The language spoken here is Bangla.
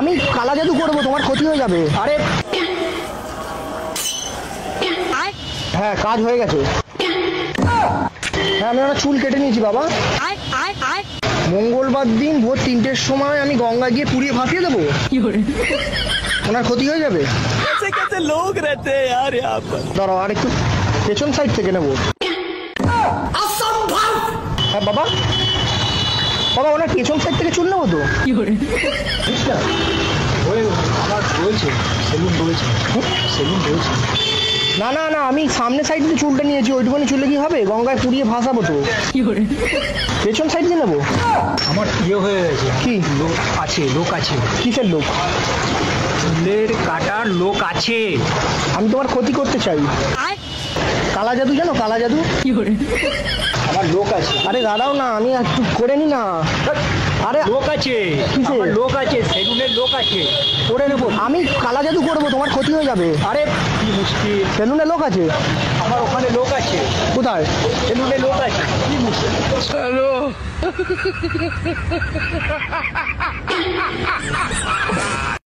আমি কালা জাদু করবো, তোমার ক্ষতি হয়ে যাবে। আরে হ্যাঁ, কাজ হয়ে গেছে। হ্যাঁ, আমি ওনার চুল কেটে নিয়েছি বাবা। মঙ্গলবার দিন ভোর 3টের সময় আমি গঙ্গা গিয়ে পুড়িয়ে ভাসিয়ে দেবো, ওনার ক্ষতি হয়ে যাবে। দাঁড়াও, আর একটু পেছন সাইড থেকে নেবো। হ্যাঁ বাবা, বাবা ওনার পেছন সাইড থেকে চুল নেবো তো। আমার রয়েছে, সেলুন রয়েছে, সেলুন রয়েছে। না না না, আমি সামনে সাইড দিয়ে চুলটা নিয়েছি, ওইটুকুনি চুলে কি হবে, গঙ্গায় পুড়িয়ে ভাসাবো তো। পেছন সাইড দিয়ে নেবো। আমার প্রিয় হয়ে গেছে। কি লোক আছে, লোক আছে, কিসের লোক? চুলের কাটার লোক আছে। আমি তোমার ক্ষতি করতে চাই। কালা জাদু জানো, কালা জাদু? আমার লোক আছে। আরে দাঁড়াও না, আমি একটু করে নি না। আরে লোক আছে, কিসের? আমার লোক আছে, সেলুনের লোক আছে। করে নেবো, আমি কালা জাদু করবো, তোমার ক্ষতি হয়ে যাবে। আরে কি মুশকিল, সেলুনে লোক আছে। আমার ওখানে লোক আছে, কোথায়? সেলুনে লোক আছে, কি মুশকিল।